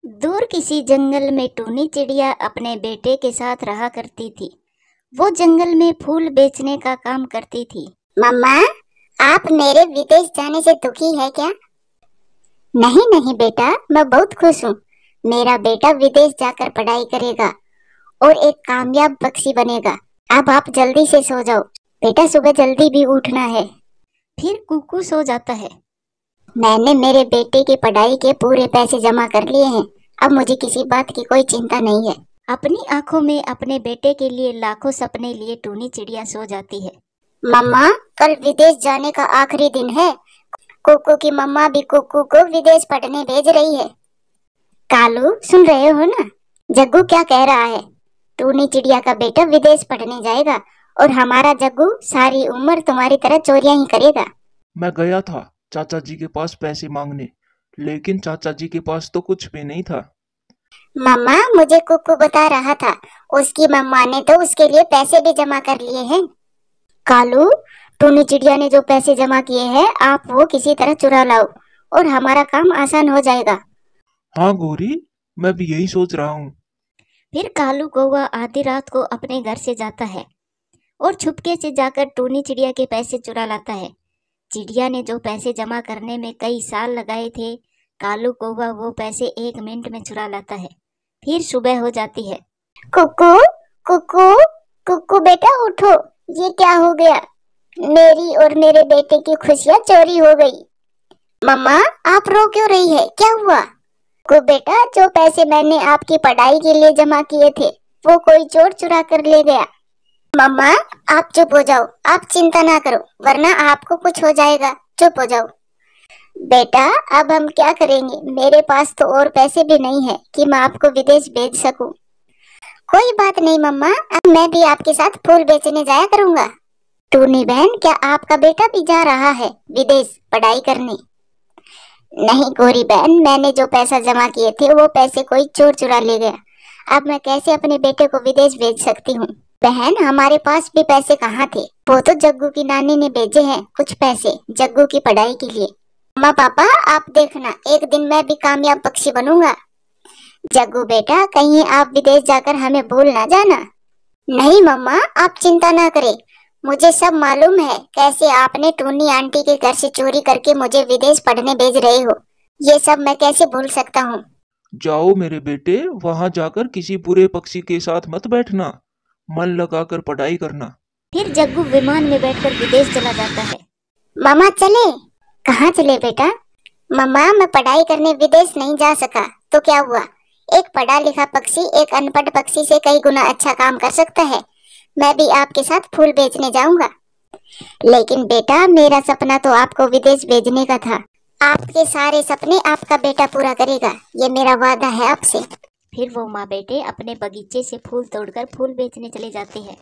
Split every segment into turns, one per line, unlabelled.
दूर किसी जंगल में टूनी चिड़िया अपने बेटे के साथ रहा करती थी। वो जंगल में फूल बेचने का काम करती थी।
मम्मा, आप मेरे विदेश जाने से दुखी है क्या? नहीं नहीं बेटा, मैं बहुत खुश हूँ। मेरा बेटा विदेश जाकर पढ़ाई करेगा और एक कामयाब पक्षी बनेगा। अब आप जल्दी से सो जाओ बेटा, सुबह जल्दी भी उठना है।
फिर कुकू सो जाता है।
मैंने मेरे बेटे की पढ़ाई के पूरे पैसे जमा कर लिए हैं। अब मुझे किसी बात की कोई चिंता नहीं है।
अपनी आंखों में अपने बेटे के लिए लाखों सपने लिए टूनी चिड़िया सो जाती है।
मम्मा, कल विदेश जाने का आखिरी दिन है। कुकू की मम्मा भी कुकू को विदेश पढ़ने भेज रही है। कालू, सुन रहे हो ना? जग्गू क्या कह रहा है? टूनी चिड़िया का बेटा विदेश पढ़ने जाएगा और हमारा जग्गू सारी उम्र तुम्हारी तरह चोरियां ही करेगा।
मैं गया था चाचा जी के पास पैसे मांगने, लेकिन चाचा जी के पास तो कुछ भी नहीं था।
मम्मा, मुझे कुकू बता रहा था, उसकी मम्मा ने तो उसके लिए पैसे भी जमा कर लिए हैं। कालू, टूनी चिड़िया ने जो पैसे जमा किए हैं, आप वो किसी तरह चुरा लाओ और हमारा काम आसान हो जाएगा।
हाँ गौरी, मैं भी यही सोच रहा हूँ।
फिर कालू कौवा आधी रात को अपने घर से जाता है और छुपके से जाकर टूनी चिड़िया के पैसे चुरा लाता है। चिड़िया ने जो पैसे जमा करने में कई साल लगाए थे, कालू कौवा वो पैसे 1 मिनट में चुरा लाता है। फिर सुबह हो जाती है।
कुकू, कुकू, कुकू बेटा उठो, ये क्या हो गया? मेरी और मेरे बेटे की खुशियाँ चोरी हो गई। मम्मा, आप रो क्यों रही है? क्या हुआ? को बेटा, जो पैसे मैंने आपकी पढ़ाई के लिए जमा किए थे, वो कोई चोर चुरा कर ले गया। मम्मा, आप चुप हो जाओ, आप चिंता ना करो, वरना आपको कुछ हो जाएगा। चुप हो जाओ बेटा। अब हम क्या करेंगे? मेरे पास तो और पैसे भी नहीं है कि मैं आपको विदेश भेज सकूं। कोई बात नहीं मम्मा, अब मैं भी आपके साथ फूल बेचने जाया करूंगा। टूनी बहन, क्या आपका बेटा भी जा रहा है विदेश पढ़ाई करने? नहीं गौरी बहन, मैंने जो पैसा जमा किए थे वो पैसे कोई चोर चुरा ले गया। अब मैं कैसे अपने बेटे को विदेश भेज सकती हूँ? बहन, हमारे पास भी पैसे कहाँ थे? वो तो जग्गू की नानी ने भेजे हैं कुछ पैसे जग्गू की पढ़ाई के लिए। मम्मा पापा, आप देखना, एक दिन मैं भी कामयाब पक्षी बनूंगा। जग्गू बेटा, कहीं आप विदेश जाकर हमें भूल ना जाना। नहीं मम्मा, आप चिंता ना करें, मुझे सब मालूम है कैसे आपने टूनी आंटी के घर से चोरी करके मुझे विदेश पढ़ने भेज रहे हो। ये सब मैं कैसे भूल सकता हूँ।
जाओ मेरे बेटे, वहां जाकर किसी बुरे पक्षी के साथ मत बैठना, मन लगाकर पढ़ाई करना।
फिर जग्गू विमान में बैठकर विदेश चला जाता है।
मामा चले? कहाँ चले बेटा? मम्मा, मैं पढ़ाई करने विदेश नहीं जा सका तो क्या हुआ? एक पढ़ा लिखा पक्षी एक अनपढ़ पक्षी से कई गुना अच्छा काम कर सकता है। मैं भी आपके साथ फूल बेचने जाऊंगा। लेकिन बेटा, मेरा सपना तो आपको विदेश भेजने का था। आपके सारे सपने आपका बेटा पूरा करेगा, ये मेरा वादा है आपसे।
फिर वो माँ बेटे अपने बगीचे से फूल तोड़कर फूल बेचने चले जाते हैं।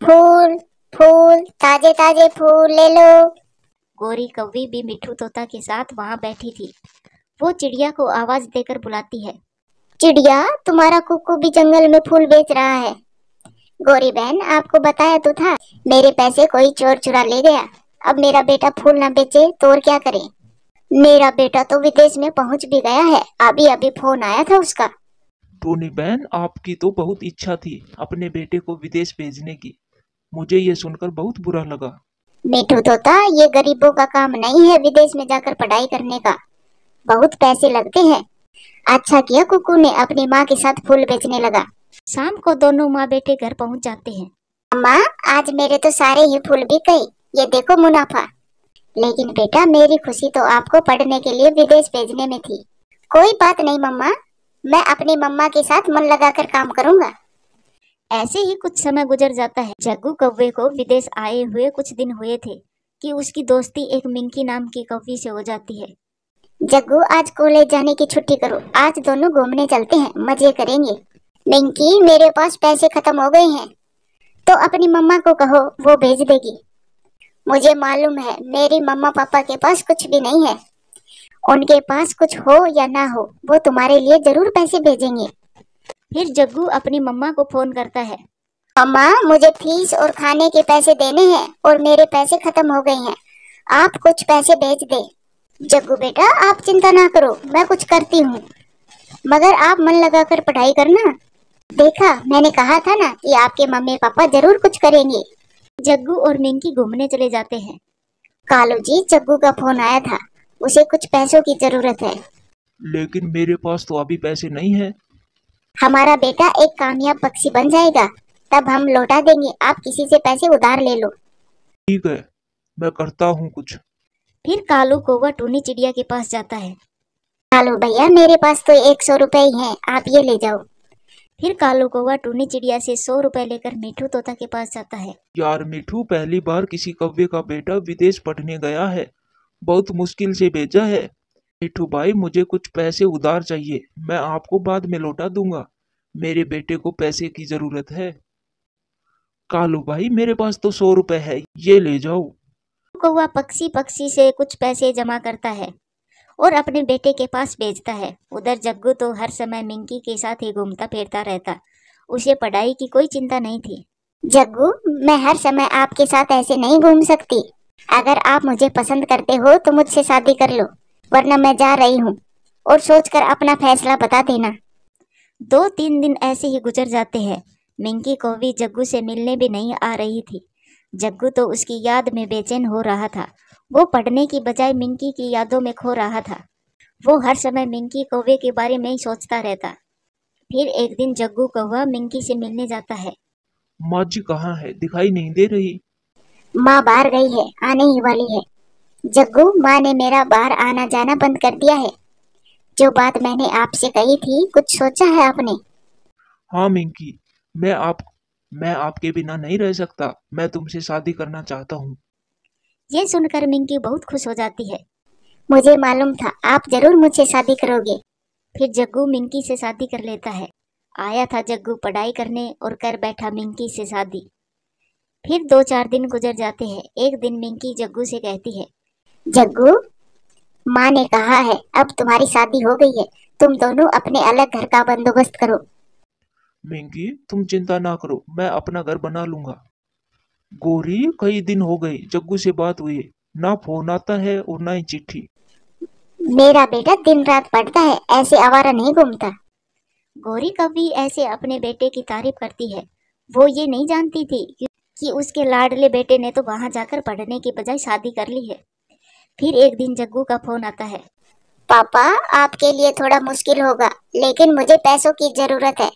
फूल फूल, ताजे ताजे फूल ले लो।
गोरी कौवी भी मिट्ठू तोता के साथ वहाँ बैठी थी। वो चिड़िया को आवाज देकर बुलाती है।
चिड़िया, तुम्हारा कुक्कू भी जंगल में फूल बेच रहा है। गोरी बहन, आपको बताया तो था, मेरे पैसे कोई चोर चुरा ले गया। अब मेरा बेटा फूल ना बेचे तो और क्या करे? मेरा बेटा तो विदेश में पहुंच भी गया है, अभी अभी फोन आया था उसका।
टोनी बहन, आपकी तो बहुत इच्छा थी अपने बेटे को विदेश भेजने की। मुझे ये सुनकर बहुत बुरा लगा।
मिट्ठू तोता, ये गरीबों का काम नहीं है विदेश में जाकर पढ़ाई करने का, बहुत पैसे लगते हैं। अच्छा किया कुकू ने अपनी माँ के साथ फूल बेचने लगा।
शाम को दोनों माँ बेटे घर पहुँच जाते हैं।
अम्मा, आज मेरे तो सारे ही फूल बिक गए, ये देखो मुनाफा। लेकिन बेटा, मेरी खुशी तो आपको पढ़ने के लिए विदेश भेजने में थी। कोई बात नहीं मम्मा, मैं अपनी मम्मा के साथ मन लगाकर काम करूंगा।
ऐसे ही कुछ समय गुजर जाता है। जग्गू कौवे को विदेश आए हुए कुछ दिन हुए थे कि उसकी दोस्ती एक मिंकी नाम की कौवी से हो जाती है।
जग्गू, आज कॉलेज जाने की छुट्टी करो, आज दोनों घूमने चलते हैं, मजे करेंगे। मिंकी, मेरे पास पैसे खत्म हो गए हैं, तो अपनी मम्मा को कहो, वो भेज देगी। मुझे मालूम है मेरी मम्मा पापा के पास कुछ भी नहीं है, उनके पास कुछ हो या ना हो, वो तुम्हारे लिए जरूर पैसे भेजेंगे।
फिर जग्गू अपनी मम्मा को फोन करता है।
मम्मा, मुझे फीस और खाने के पैसे देने हैं और मेरे पैसे खत्म हो गए हैं, आप कुछ पैसे भेज दे। जग्गू बेटा, आप चिंता ना करो, मैं कुछ करती हूँ। मगर आप मन लगाकर पढ़ाई करना। देखा, मैंने कहा था ना कि आपके मम्मी पापा जरूर कुछ करेंगे।
जग्गू और मिंकी घूमने चले जाते हैं।
कालू जी, जग्गू का फोन आया था, उसे कुछ पैसों की जरूरत है।
लेकिन मेरे पास तो अभी पैसे नहीं है।
हमारा बेटा एक कामयाब पक्षी बन जाएगा, तब हम लौटा देंगे। आप किसी से पैसे उधार ले लो।
ठीक है, मैं करता हूँ कुछ।
फिर कालू कौवा टूनी चिड़िया के पास जाता है।
कालू भैया, मेरे पास तो 100 रुपए ही हैं, आप ये ले जाओ।
फिर कालू कौवा टूनी चिड़िया से 100 रुपए लेकर मिठू तोता के पास जाता है।
यार मिठू, पहली बार किसी कौवे का बेटा विदेश पढ़ने गया है, बहुत मुश्किल से भेजा है। मिठू भाई, मुझे कुछ पैसे उधार चाहिए, मैं आपको बाद में लौटा दूंगा। मेरे बेटे को पैसे की जरूरत है। कालू भाई, मेरे पास तो 100 रुपए है, ये ले जाओ।
कौवा पक्षी से कुछ पैसे जमा करता है और अपने बेटे के पास भेजता है। उधर जग्गू तो हर समय मिंकी के साथ ही घूमता फिरता रहता। उसे पढ़ाई की कोई चिंता नहीं थी।
जग्गू, मैं हर समय आपके साथ ऐसे नहीं घूम सकती। अगर आप मुझे पसंद करते हो तो मुझसे शादी कर लो, वरना मैं जा रही हूँ, और सोचकर अपना फैसला बता देना।
2-3 दिन ऐसे ही गुजर जाते हैं। मिंकी कौवी जग्गू से मिलने भी नहीं आ रही थी। जग्गू तो उसकी याद में बेचैन हो रहा था। वो पढ़ने की बजाय मिंकी की यादों में खो रहा था। वो हर समय मिंकी कौवे के बारे में ही सोचता रहता। फिर एक दिन जग्गू कौवा मिंकी से मिलने जाता है।
माँ जी कहाँ है, दिखाई नहीं दे रही।
माँ बाहर गई है, आने ही वाली है। जग्गू, माँ ने मेरा बाहर आना जाना बंद कर दिया है। जो बात मैंने आपसे कही थी, कुछ सोचा है आपने?
हाँ मिंकी, मैं आपके बिना नहीं रह सकता। मैं तुमसे शादी करना चाहता हूँ।
ये सुनकर मिंकी बहुत खुश हो जाती है।
मुझे मालूम था आप जरूर मुझसे शादी करोगे।
फिर जग्गू मिंकी से शादी कर लेता है। आया था जग्गू पढ़ाई करने और कर बैठा मिंकी से शादी। फिर 2-4 दिन गुजर जाते हैं। एक दिन मिंकी जग्गू से कहती है,
जग्गू, माँ ने कहा है अब तुम्हारी शादी हो गई है, तुम दोनों अपने अलग घर का बंदोबस्त करो।
मिंकी, तुम चिंता ना करो, मैं अपना घर बना लूंगा। गोरी, कई दिन हो गए जग्गू से बात हुई, ना फोन आता है और ना ही चिट्ठी।
मेरा बेटा दिन रात पढ़ता है, ऐसे आवारा नहीं घूमता।
गोरी कभी ऐसे अपने बेटे की तारीफ करती है। वो ये नहीं जानती थी कि उसके लाडले बेटे ने तो वहां जाकर पढ़ने की बजाय शादी कर ली है। फिर एक दिन जग्गू का फोन आता है।
पापा, आपके लिए थोड़ा मुश्किल होगा, लेकिन मुझे पैसों की जरूरत है,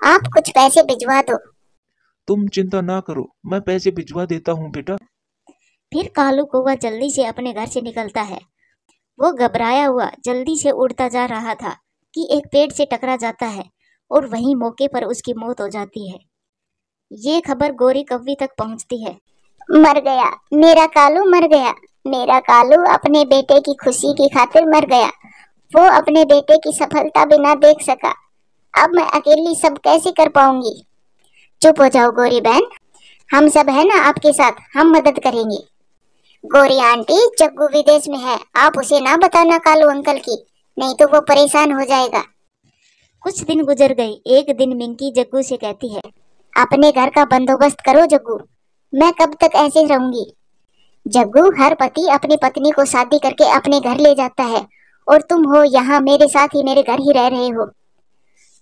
आप कुछ पैसे भिजवा दो।
तुम चिंता ना करो, मैं पैसे भिजवा देता हूँ बेटा।
फिर कालू कौवा जल्दी से अपने घर से निकलता है। वो घबराया हुआ जल्दी से उड़ता जा रहा था कि एक पेड़ से टकरा जाता है और वहीं मौके पर उसकी मौत हो जाती है। ये खबर गोरी कव्वी तक पहुंचती है।
मर गया, मेरा कालू मर गया। मेरा कालू अपने बेटे की खुशी की खातिर मर गया। वो अपने बेटे की सफलता भी ना देख सका। अब मैं अकेली सब कैसे कर पाऊंगी? चुप हो जाओ गोरी बहन, हम सब है ना आपके साथ, हम मदद करेंगे। गोरी आंटी, जग्गू विदेश में है, आप उसे ना बताना कालू अंकल की, नहीं तो वो परेशान हो जाएगा।
कुछ दिन गुजर गए। एक दिन मिंकी जग्गू से कहती है,
अपने घर का बंदोबस्त करो जग्गू, मैं कब तक ऐसे रहूंगी? जग्गू, हर पति अपनी पत्नी को शादी करके अपने घर ले जाता है, और तुम हो यहाँ मेरे साथ ही मेरे घर ही रह रहे हो।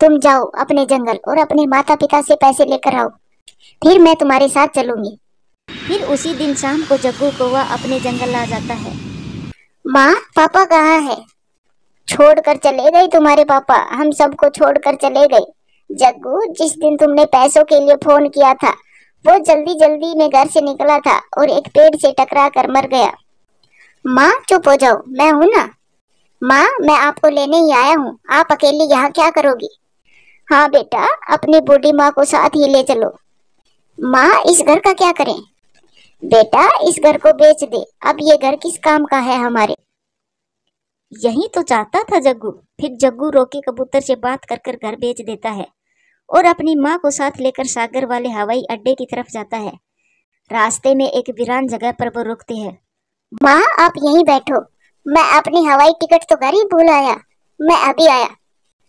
तुम जाओ अपने जंगल और अपने माता पिता से पैसे लेकर आओ, फिर मैं तुम्हारे साथ चलूंगी।
फिर उसी दिन शाम को जग्गू कौवा अपने जंगल आ जाता है।
माँ, पापा कहाँ है? छोड़कर चले गए तुम्हारे पापा, हम सबको छोड़कर चले गए। जग्गू, जिस दिन तुमने पैसों के लिए फोन किया था, वो जल्दी जल्दी में घर से निकला था और एक पेड़ से टकरा कर मर गया। माँ चुप हो जाओ, मैं हूँ ना। माँ, मैं आपको लेने ही आया हूँ, आप अकेली यहाँ क्या करोगी? हाँ बेटा, अपनी बूढ़ी माँ को साथ ही ले चलो। माँ, इस घर का क्या करें? बेटा, इस घर को बेच दे, अब ये घर किस काम का है हमारे?
यही तो चाहता था जग्गू। फिर जग्गू रोके कबूतर से बात कर कर घर बेच देता है और अपनी माँ को साथ लेकर सागर वाले हवाई अड्डे की तरफ जाता है। रास्ते में एक वीरान जगह पर वो रुकते हैं।
माँ, आप यहीं बैठो, मैं अपनी हवाई टिकट तो घर ही भूल आया, मैं अभी आया,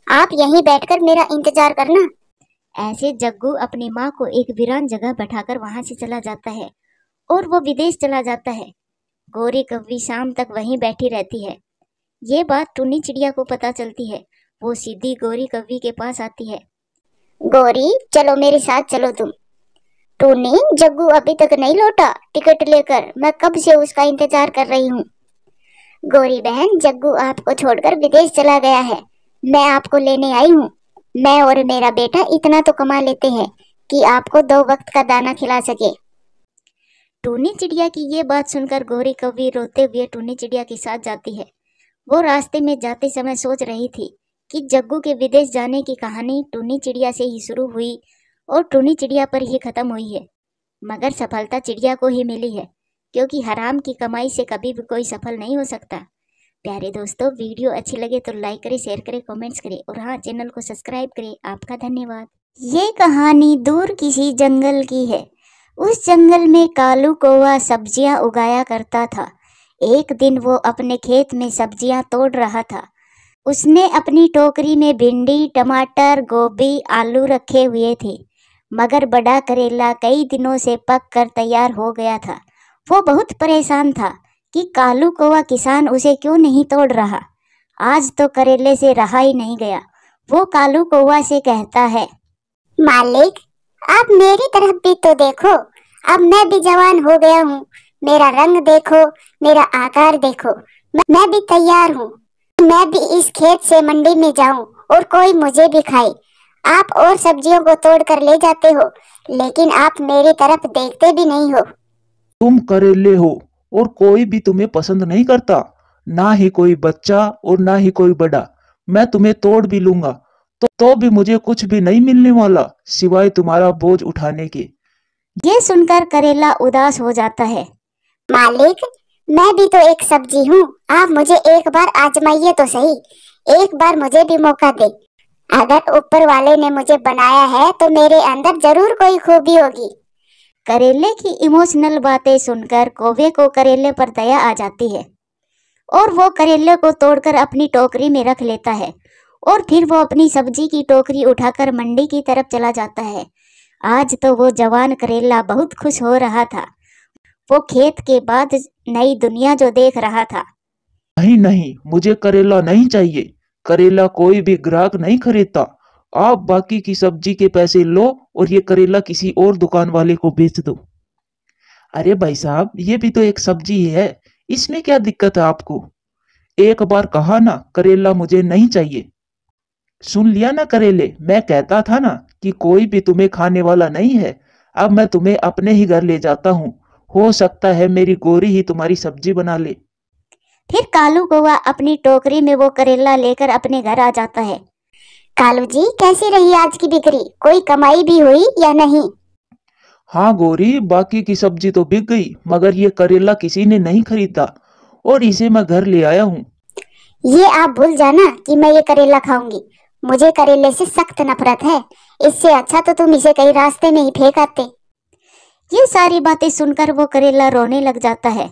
आप यहीं बैठकर मेरा इंतजार करना।
ऐसे जग्गू अपनी माँ को एक वीरान जगह बैठाकर वहां से चला जाता है और वो विदेश चला जाता है। गोरी कव्वी शाम तक वहीं बैठी रहती है। ये बात टुन्नी चिड़िया को पता चलती है। वो सीधी गौरी कौवी के पास आती है।
गौरी चलो मेरे साथ चलो तुम। टूनी जग्गू अभी तक नहीं लौटा टिकट लेकर, मैं कब से उसका इंतजार कर रही हूँ। गौरी बहन जग्गू आपको छोड़कर विदेश चला गया है, मैं आपको लेने आई हूँ। मैं और मेरा बेटा इतना तो कमा लेते हैं कि आपको 2 वक्त का दाना खिला सके।
टूनी चिड़िया की ये बात सुनकर गौरी कौवी रोते हुए टूनी चिड़िया के साथ जाती है। वो रास्ते में जाते समय सोच रही थी कि जग्गू के विदेश जाने की कहानी टूनी चिड़िया से ही शुरू हुई और टूनी चिड़िया पर ही खत्म हुई है, मगर सफलता चिड़िया को ही मिली है, क्योंकि हराम की कमाई से कभी भी कोई सफल नहीं हो सकता। प्यारे दोस्तों, वीडियो अच्छी लगे तो लाइक करें, शेयर करें, कमेंट्स करें और हाँ, चैनल को सब्सक्राइब करें। आपका धन्यवाद। ये कहानी दूर किसी जंगल की है। उस जंगल में कालू कौवा सब्जियां उगाया करता था। एक दिन वो अपने खेत में सब्जियां तोड़ रहा था। उसने अपनी टोकरी में भिंडी, टमाटर, गोभी, आलू रखे हुए थे, मगर बड़ा करेला कई दिनों से पक कर तैयार हो गया था। वो बहुत परेशान था कि कालू कौवा किसान उसे क्यों नहीं तोड़ रहा। आज तो करेले से रहा ही नहीं गया। वो कालू कौवा से कहता है,
मालिक आप मेरी तरफ भी तो देखो, अब मैं भी जवान हो गया हूँ। मेरा रंग देखो, मेरा आकार देखो, मैं भी तैयार हूँ। मैं भी इस खेत से मंडी में जाऊं और कोई मुझे भी खाए। आप और सब्जियों को तोड़ कर ले जाते हो, लेकिन आप मेरी तरफ देखते भी नहीं हो।
तुम करेले हो और कोई भी तुम्हें पसंद नहीं करता, ना ही कोई बच्चा और ना ही कोई बड़ा। मैं तुम्हें तोड़ भी लूंगा तो भी मुझे कुछ भी नहीं मिलने वाला सिवाय तुम्हारा बोझ उठाने के।
ये सुनकर करेला उदास हो जाता है।
मालिक मैं भी तो एक सब्जी हूँ, आप मुझे एक बार आजमाइए तो सही, एक बार मुझे भी मौका दे। अगर ऊपर वाले ने मुझे बनाया है तो मेरे अंदर जरूर कोई खूबी होगी।
करेले की इमोशनल बातें सुनकर कौवे को करेले पर दया आ जाती है और वो करेले को तोड़कर अपनी टोकरी में रख लेता है और फिर वो अपनी सब्जी की टोकरी उठाकर मंडी की तरफ चला जाता है। आज तो वो जवान करेला बहुत खुश हो रहा था। वो खेत के बाद नई दुनिया जो देख रहा था।
नहीं नहीं, मुझे करेला नहीं चाहिए। करेला कोई भी ग्राहक नहीं खरीदता। आप बाकी की सब्जी के पैसे लो और ये करेला किसी और दुकान वाले को बेच दो। अरे भाई साहब, ये भी तो एक सब्जी है, इसमें क्या दिक्कत है आपको? एक बार कहा ना करेला मुझे नहीं चाहिए। सुन लिया ना करेले, मैं कहता था ना कि कोई भी तुम्हें खाने वाला नहीं है। अब मैं तुम्हें अपने ही घर ले जाता हूँ, हो सकता है मेरी गोरी ही तुम्हारी सब्जी बना ले।
फिर कालू कौवा अपनी टोकरी में वो करेला लेकर अपने घर आ जाता है।
कालू जी कैसी रही आज की बिक्री, कोई कमाई भी हुई या नहीं?
हाँ गोरी, बाकी की सब्जी तो बिक गई, मगर ये करेला किसी ने नहीं खरीदा और इसे मैं घर ले आया हूँ।
ये आप भूल जाना कि मैं ये करेला खाऊंगी। मुझे करेले से सख्त नफरत है। इससे अच्छा तो तुम इसे कहीं रास्ते में ही फेंक आते।
ये सारी बातें सुनकर वो करेला रोने लग जाता है।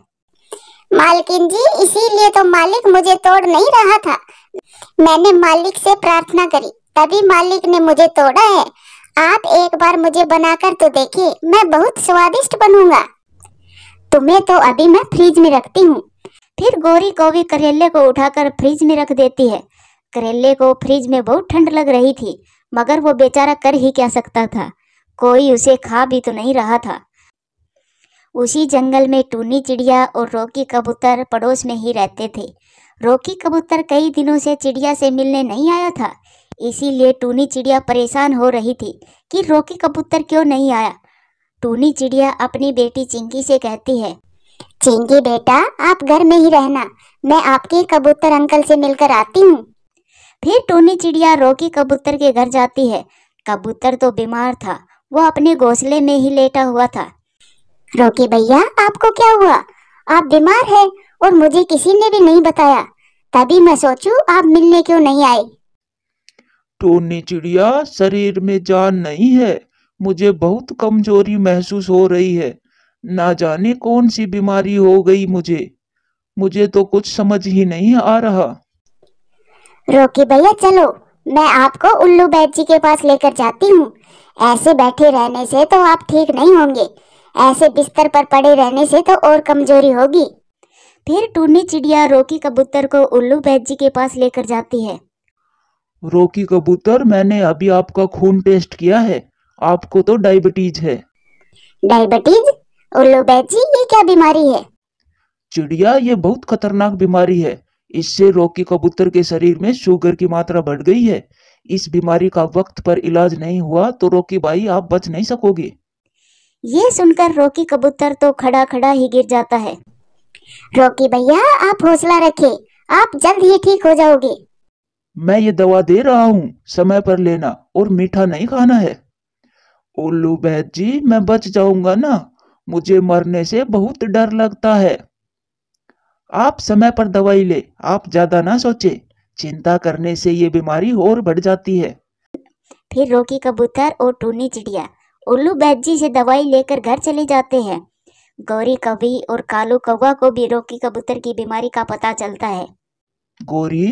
मालकिन जी, इसीलिए तो मालिक मुझे तोड़ नहीं रहा था। मैंने मालिक से प्रार्थना करी, तभी मालिक ने मुझे तोड़ा है। आप एक बार मुझे बनाकर तो देखिए, मैं बहुत स्वादिष्ट बनूंगा। तुम्हें तो अभी मैं फ्रिज में रखती हूँ।
फिर गोरी कौवी करेले को उठाकर फ्रिज में रख देती है। करेले को फ्रिज में बहुत ठंड लग रही थी, मगर वो बेचारा कर ही क्या सकता था, कोई उसे खा भी तो नहीं रहा था। उसी जंगल में टूनी चिड़िया और रोकी कबूतर पड़ोस में ही रहते थे। रोकी कबूतर कई दिनों से चिड़िया से मिलने नहीं आया था, इसीलिए टूनी चिड़िया परेशान हो रही थी कि रोकी कबूतर क्यों नहीं आया। टूनी चिड़िया अपनी बेटी चिंकी से कहती है,
चिंकी बेटा आप घर में ही रहना, मैं आपके कबूतर अंकल से मिलकर आती हूँ।
फिर टूनी चिड़िया रोकी कबूतर के घर जाती है। कबूतर तो बीमार था, वो अपने घोंसले में ही लेटा हुआ था।
रोकी भैया आपको क्या हुआ? आप बीमार हैं और मुझे किसी ने भी नहीं बताया, तभी मैं सोचूं आप मिलने क्यों नहीं आए।
टूनी चिड़िया, शरीर में जान नहीं है, मुझे बहुत कमजोरी महसूस हो रही है। ना जाने कौन सी बीमारी हो गई मुझे तो कुछ समझ ही नहीं आ रहा।
रोकी भैया चलो, मैं आपको उल्लू बैठ जी के पास लेकर जाती हूँ। ऐसे बैठे रहने से तो आप ठीक नहीं होंगे, ऐसे बिस्तर पर पड़े रहने से तो और कमजोरी होगी।
फिर टूनी चिड़िया रोकी कबूतर को उल्लू बैठ जी के पास लेकर जाती है।
रॉकी कबूतर, मैंने अभी आपका खून टेस्ट किया है, आपको तो डायबिटीज है।
डायबिटीज? उल्लू बैजी, ये क्या बीमारी है?
चिड़िया, ये बहुत खतरनाक बीमारी है। इससे रॉकी कबूतर के शरीर में शुगर की मात्रा बढ़ गई है। इस बीमारी का वक्त पर इलाज नहीं हुआ तो रॉकी भाई आप बच नहीं सकोगे।
ये सुनकर रॉकी कबूतर तो खड़ा खड़ा ही गिर जाता है।
रॉकी भैया, आप हौसला रखें, आप जल्द ही ठीक हो जाओगे।
मैं ये दवा दे रहा हूँ, समय पर लेना और मीठा नहीं खाना है। उल्लू बैद जी, मैं बच जाऊंगा ना? मुझे मरने से बहुत डर लगता है। आप समय पर दवाई ले, आप ज्यादा ना सोचे। चिंता करने से ये बीमारी और बढ़ जाती है।
फिर रॉकी कबूतर और टूनी चिड़िया उल्लू बैजी से दवाई लेकर घर चले जाते हैं। गौरी कवि और कालू कौवा को भी रॉकी कबूतर की बीमारी का पता चलता है।
गौरी,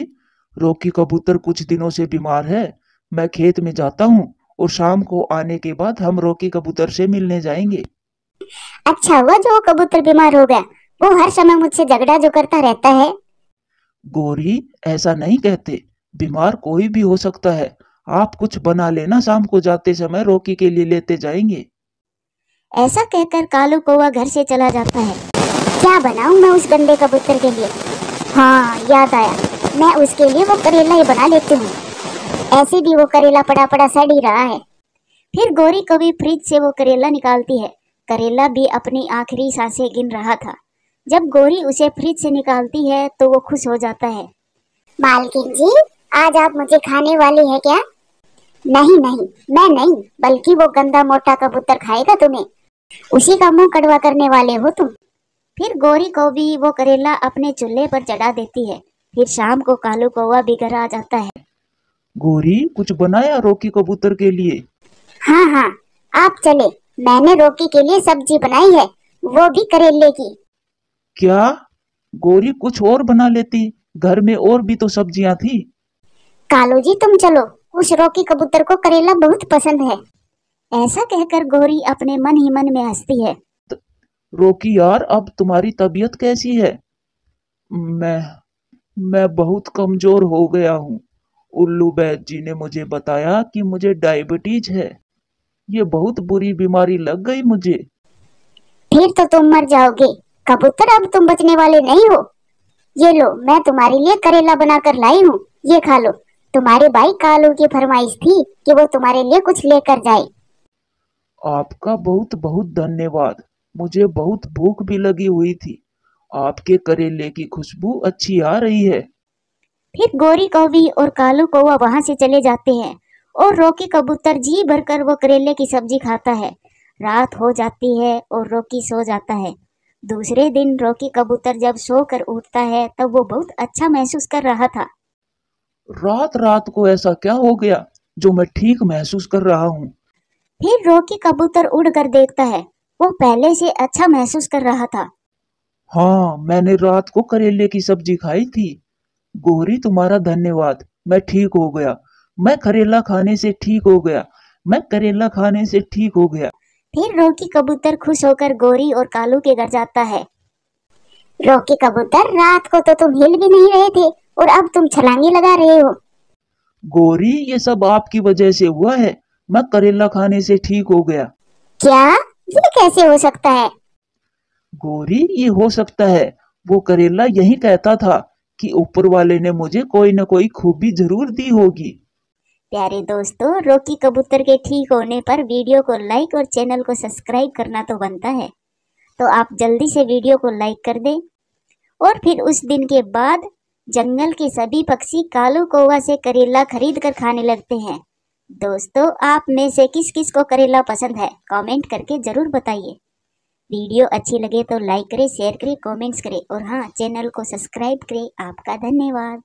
रॉकी कबूतर कुछ दिनों से बीमार है। मैं खेत में जाता हूँ और शाम को आने के बाद हम रॉकी कबूतर से मिलने जाएंगे।
अच्छा हुआ जो कबूतर बीमार हो गया, वो हर समय मुझसे झगड़ा जो करता रहता है।
गौरी, ऐसा नहीं कहते, बीमार कोई भी हो सकता है। आप कुछ बना लेना, शाम को जाते समय रॉकी के लिए लेते जाएंगे।
ऐसा कहकर कालू कौवा घर से चला जाता है।
क्या बनाऊं मैं उस गंदे कबूतर के लिए? हाँ, याद आया, मैं उसके लिए वो करेला ही बना लेती हूँ। ऐसे भी वो करेला पड़ा पड़ा सड़ ही रहा है।
फिर गौरी कवि फ्रिज से वो करेला निकालती है। करेला भी अपनी आखिरी सांसें गिन रहा था। जब गौरी उसे फ्रिज से निकालती है तो वो खुश हो जाता है।
मालकिन जी, आज आप मुझे खाने वाली है क्या? नहीं नहीं, मैं नहीं, बल्कि वो गंदा मोटा कबूतर खाएगा तुम्हें। उसी का मुंह कड़वा करने वाले हो तुम।
फिर गौरी को भी वो करेला अपने चूल्हे पर चढ़ा देती है। फिर शाम को कालू कौवा भी घर आ जाता है।
गौरी, कुछ बनाया रॉकी कबूतर के लिए?
हाँ हाँ, आप चले, मैंने रॉकी के लिए सब्जी बनाई है, वो भी करेले की।
क्या? गौरी, कुछ और बना लेती, घर में और भी तो सब्जियां थी।
कालू जी तुम चलो, उस रॉकी कबूतर को करेला बहुत पसंद है।
ऐसा कहकर गौरी अपने मन ही मन में हंसती है।
रॉकी यार, अब तुम्हारी तबीयत कैसी है? मैं बहुत कमजोर हो गया हूँ। उल्लू बैद जी ने मुझे बताया कि मुझे डायबिटीज है। ये बहुत बुरी बीमारी लग गई मुझे।
फिर तो तुम मर जाओगे कबूतर, अब तुम बचने वाले नहीं हो। ये लो, मैं तुम्हारे लिए करेला बनाकर लाई हूँ, ये खा लो। तुम्हारे भाई कालू की फरमाइश थी कि वो तुम्हारे लिए कुछ लेकर जाए।
आपका बहुत बहुत धन्यवाद। मुझे बहुत भूख भी लगी हुई थी। आपके करेले की खुशबू अच्छी आ रही है।
फिर गौरी कौवी और कालू कौवा वहां से चले जाते हैं और रॉकी कबूतर जी भरकर वो करेले की सब्जी खाता है। रात हो जाती है और रॉकी सो जाता है। दूसरे दिन रॉकी कबूतर जब सोकर उठता है तब वो बहुत अच्छा महसूस कर रहा था।
रात रात को ऐसा क्या हो गया जो मैं ठीक महसूस कर रहा हूँ?
फिर रॉकी कबूतर उड़कर देखता है, वो पहले से अच्छा महसूस कर रहा था।
हाँ, मैंने रात को करेले की सब्जी खाई थी। गौरी, तुम्हारा धन्यवाद, मैं ठीक हो गया। मैं करेला खाने से ठीक हो गया। मैं करेला खाने से ठीक हो गया।
फिर रॉकी कबूतर खुश होकर गौरी और कालू के घर जाता है।
रॉकी कबूतर, रात को तो तुम हिल भी नहीं रहे थे और अब तुम छलांगे लगा रहे हो।
गौरी, ये सब आपकी वजह से हुआ है। मैं करेला खाने से ठीक हो गया।
क्या? ये कैसे हो सकता है?
गौरी, ये हो सकता है। वो करेला यही कहता था कि ऊपर वाले ने मुझे कोई न कोई खूबी जरूर दी होगी।
प्यारे दोस्तों, रॉकी कबूतर के ठीक होने पर वीडियो को लाइक और चैनल को सब्सक्राइब करना तो बनता है, तो आप जल्दी से वीडियो को लाइक कर दें। और फिर उस दिन के बाद जंगल के सभी पक्षी कालू कौवा से करेला खरीद कर खाने लगते हैं। दोस्तों, आप में से किस किस को करेला पसंद है, कमेंट करके जरूर बताइए। वीडियो अच्छी लगे तो लाइक करें, शेयर करें, कमेंट्स करें और हाँ, चैनल को सब्सक्राइब करें। आपका धन्यवाद।